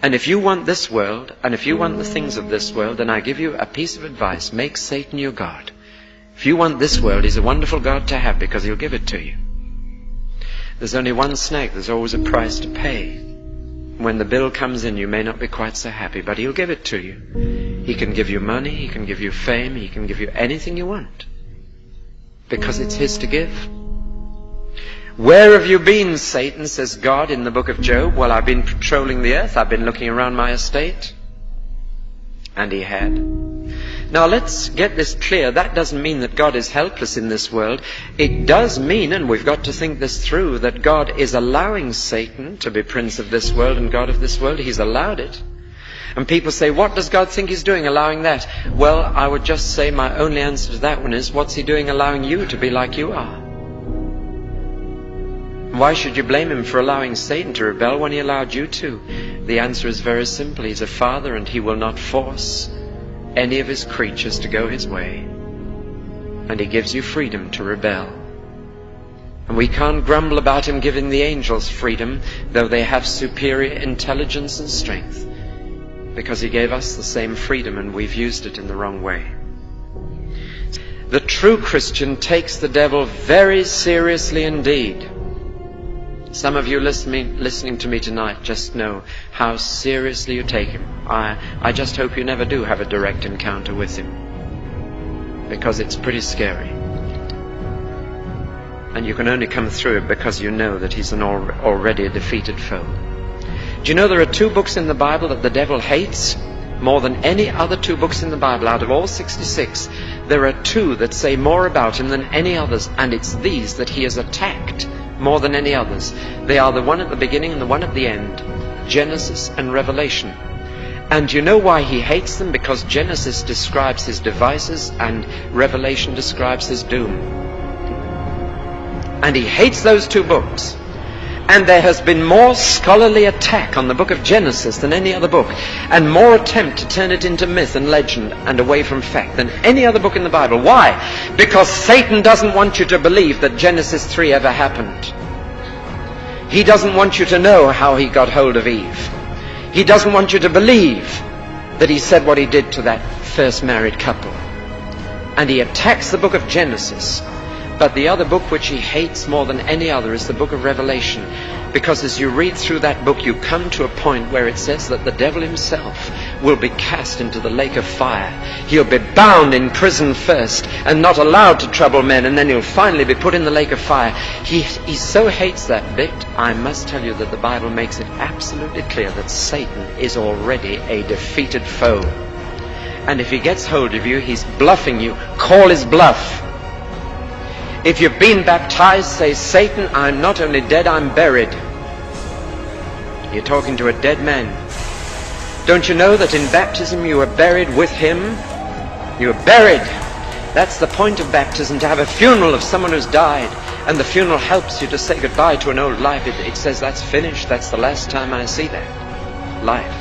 And if you want this world, and if you want the things of this world, then I give you a piece of advice. Make Satan your God. If you want this world, he's a wonderful God to have because he'll give it to you. There's only one snag. There's always a price to pay. When the bill comes in, you may not be quite so happy, but he'll give it to you. He can give you money, he can give you fame, he can give you anything you want. Because it's his to give. Where have you been, Satan, says God in the book of Job? Well, I've been patrolling the earth, I've been looking around my estate. And he had. Now let's get this clear. That doesn't mean that God is helpless in this world. It does mean, and we've got to think this through, that God is allowing Satan to be prince of this world and God of this world. He's allowed it. And people say, what does God think he's doing allowing that? Well, I would just say my only answer to that one is, what's he doing allowing you to be like you are? Why should you blame him for allowing Satan to rebel when he allowed you to? The answer is very simple. He's a father and he will not force any of his creatures to go his way. And he gives you freedom to rebel. And we can't grumble about him giving the angels freedom, though they have superior intelligence and strength, because he gave us the same freedom and we've used it in the wrong way. The true Christian takes the devil very seriously indeed. Some of you listening to me tonight just know how seriously you take him. I just hope you never do have a direct encounter with him, because it's pretty scary. And you can only come through it because you know that he's already a defeated foe. Do you know there are 2 books in the Bible that the devil hates more than any other 2 books in the Bible? Out of all 66, there are 2 that say more about him than any others, and it's these that he has attacked more than any others. They are the one at the beginning and the one at the end, Genesis and Revelation. And you know why he hates them? Because Genesis describes his devices and Revelation describes his doom. And he hates those 2 books. And there has been more scholarly attack on the book of Genesis than any other book, and more attempt to turn it into myth and legend and away from fact than any other book in the Bible. Why? Because Satan doesn't want you to believe that Genesis 3 ever happened. He doesn't want you to know how he got hold of Eve. He doesn't want you to believe that he said what he did to that first married couple. And he attacks the book of Genesis. But the other book which he hates more than any other is the book of Revelation. Because as you read through that book, you come to a point where it says that the devil himself will be cast into the lake of fire. He'll be bound in prison first and not allowed to trouble men, and then he'll finally be put in the lake of fire. He so hates that bit. I must tell you that the Bible makes it absolutely clear that Satan is already a defeated foe. And if he gets hold of you, he's bluffing you. Call his bluff. If you've been baptized, say, Satan, I'm not only dead, I'm buried. You're talking to a dead man. Don't you know that in baptism you are buried with him? You are buried. That's the point of baptism, to have a funeral of someone who's died. And the funeral helps you to say goodbye to an old life. It says, that's finished. That's the last time I see that life.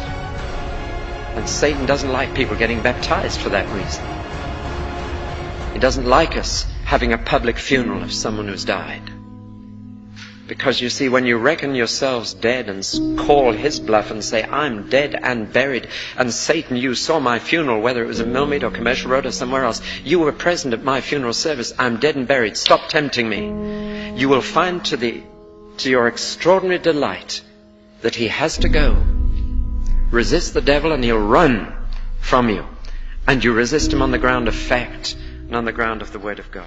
And Satan doesn't like people getting baptized for that reason. He doesn't like us having a public funeral of someone who's died. Because you see, when you reckon yourselves dead and call his bluff and say, I'm dead and buried, and Satan, you saw my funeral, whether it was a Millmead or Commercial Road or somewhere else, you were present at my funeral service, I'm dead and buried, stop tempting me. You will find to your extraordinary delight that he has to go. Resist the devil and he'll run from you. And you resist him on the ground of fact and on the ground of the Word of God.